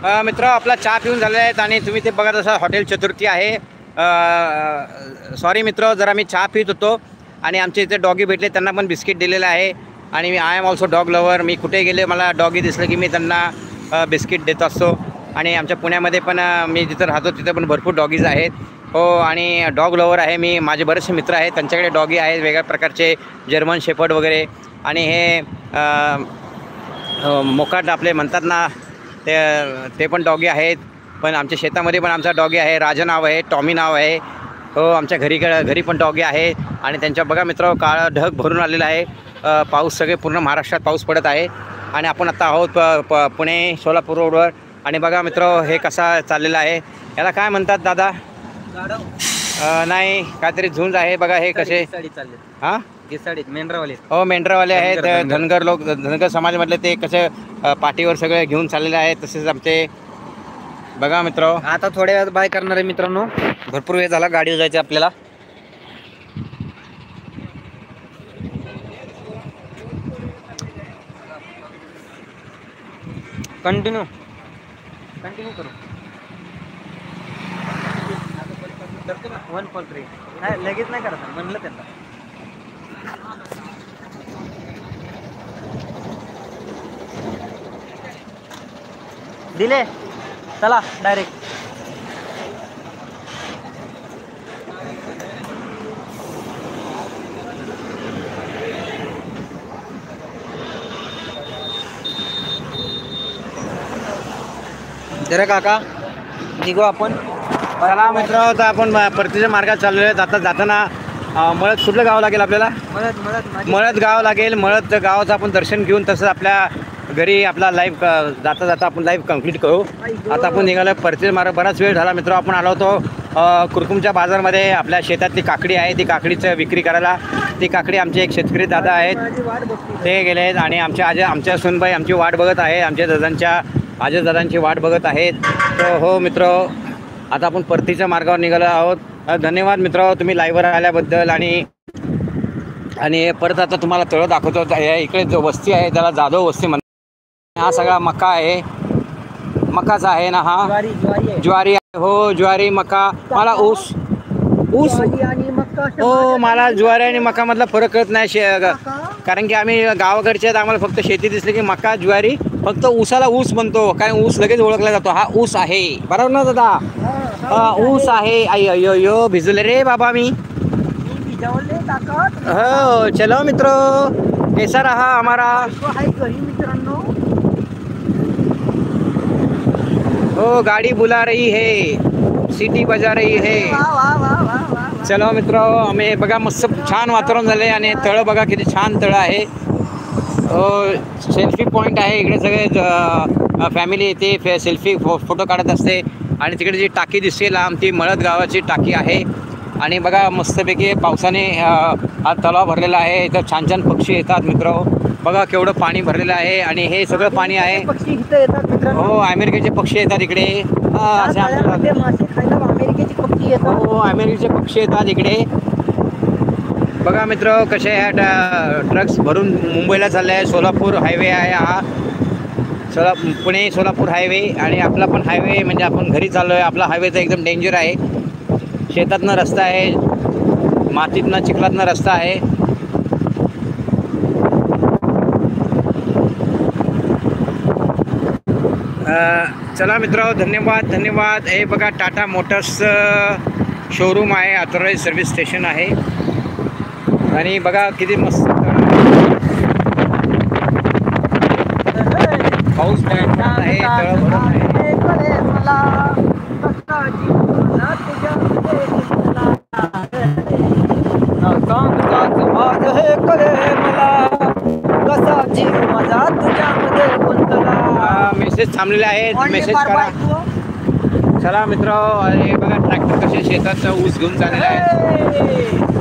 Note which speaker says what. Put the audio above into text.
Speaker 1: मित्र आपला चहा पिऊन झाले आहेत आणि तुम्ही ते बघत असाल हॉटेल चतुर्थी आहे. सॉरी मित्र, जरा मी चहा पित होतो आणि आमचे इथे डॉगी भेटले, त्यांना पण बिस्किट दिलेलं आहे. आणि I am also dog lover. मी कुठे गेले मला डॉगी दिसलं की मी त्यांना बिस्किट देत असतो. आणि आमच्या पुण्यामध्ये पण मी जिथं राहतो तिथे पण भरपूर डॉगीज आहेत. हो, आणि डॉग लवर आहे मी. माझे बरेचसे मित्र आहेत, त्यांच्याकडे डॉगी आहेत वेगळ्या प्रकारचे, जर्मन शेपर्ड वगैरे. आणि हे मोकाट आपले म्हणतात ना, ते पण डॉगी आहेत. पण आमच्या शेतामध्ये पण आमचा डॉगी आहे, राजा नाव आहे, टॉमी नाव आहे. हो, आमच्या घरी पण डॉगी आहे. आणि त्यांच्या बघा मित्र काळं ढग भरून आलेलं आहे. पाऊस सगळे पूर्ण महाराष्ट्रात पाऊस पडत आहे. आणि आपण आता आहोत पुणे सोलापूर रोडवर. आणि बघा मित्र हे कसा चाललेला आहे, याला काय म्हणतात दादा? नाही, काहीतरी झुंज आहे बघा. हे कसे हां
Speaker 2: मेंढरावाले.
Speaker 1: हो, मेंढरावाले आहेत. धनगर लोक, धनगर समाजामधले ते कसे पाठीवर सगळे घेऊन चाललेले आहेत. तसेच आमचे बघा मित्र
Speaker 2: आता थोड्या वेळात बाय करणार आहे मित्रांनो. भरपूर वेळ झाला गाडीवर जायचं आपल्याला. कंटिन्यू करू. 143 नाही, लगेच नाही करत म्हणलं त्यांना. दिले चला डायरेक्ट. जरा काका निघू आपण.
Speaker 1: चला मित्र, तर आपण परतीच्या मार्गात चाललो आहे. जाताना मळद कुठलं गाव लागेल आपल्याला? मळद गाव लागेल. मळद गावाचं आपण दर्शन घेऊन तसंच आपल्या घरी आपला लाईव्ह जाता आपण लाईव्ह कंप्लीट करू. आता आपण निघालो परतीचा मार्ग. बराच वेळ झाला मित्र. आपण आलो होतो कुरकुमच्या बाजारमध्ये. आपल्या शेतातली काकडी आहे, ती काकडीचं विक्री करायला. ती काकडी आमचे एक शेतकरी दादा आहेत, ते गेले आहेत. आणि आमच्या सुनबाई आमची वाट बघत आहे, आमच्या दादांची वाट बघत आहेत. तर हो मित्र, आता आपण परतीच्या मार्गावर निघालो आहोत. धन्यवाद मित्र तुम्ही लाईव्हवर आल्याबद्दल. आणि परत आता तुम्हाला तळं दाखवतो. इकडे जो वस्ती आहे त्याला जाधव वस्ती म्हणतात. हा सगळा मका आहे, मकाचा आहे ना हा? ज्वारी आहे. हो, ज्वारी मका. मला ऊस हो, मला ज्वारी आणि मकामधला फरक कळत नाही. कारण की आम्ही गावाकडचे आहेत, आम्हाला फक्त शेती दिसली की मका ज्वारी. फक्त ऊसाला ऊस म्हणतो, काय ऊस लगेच ओळखला जातो. हा ऊस आहे, बरोबर ना दादा? ऊस आहे. अयो भिजले रे बाबा मी. हो, चलो मित्र, कैसा रहा हमारा? हो, गाड़ी बुला रही है, सिटी बजा रही है. चलो मित्र, आम्ही बघा मस्त छान वातावरण झालं आहे. आणि तळं बघा किती छान तळं आहे. सेल्फी पॉईंट आहे इकडे. सगळे फॅमिली येते, सेल्फी फोटो काढत असते. आणि तिकडे जी टाकी दिसते लांब, ती मळद गावाची टाकी आहे. आणि बघा मस्तपैकी पावसाने हा तलाव भरलेला आहे. इथं छान छान पक्षी येतात मित्र. बघा केवढं पाणी भरलेलं आहे. आणि हे सगळं पाणी आहे.
Speaker 2: पक्षी इथं येतात मित्रांनो.
Speaker 1: हो, अमेरिकेचे पक्षी येतात इकडे.
Speaker 2: अमेरिकेचे पक्षी येतात.
Speaker 1: हो, अमेरिकेचे पक्षी येतात इकडे. बघा मित्र कसे ह्या ट्रक्स भरून मुंबईला चालले आहे. सोलापूर हायवे आहे हा, पुणे सोलापूर हायवे. आणि आपला पण हायवे म्हणजे आपण घरी चाललो आहे. आपला हायवे तर एकदम डेंजर आहे. शेतातनं रस्ता आहे, मातीतनं चिखलातनं रस्ता आहे. चला मित्र, धन्यवाद. हे बघा टाटा मोटर्स शोरूम आहे, ऑथराइज सर्व्हिस स्टेशन आहे. आणि बघा किती मस्त पाऊस आहे, तळं भरत आहे. मेसेज थांबलेले आहेत, मेसेज करा. चला मित्र, हे बघा ट्रॅक्टर कसे शेतात ऊस घेऊन चाललेले आहेत.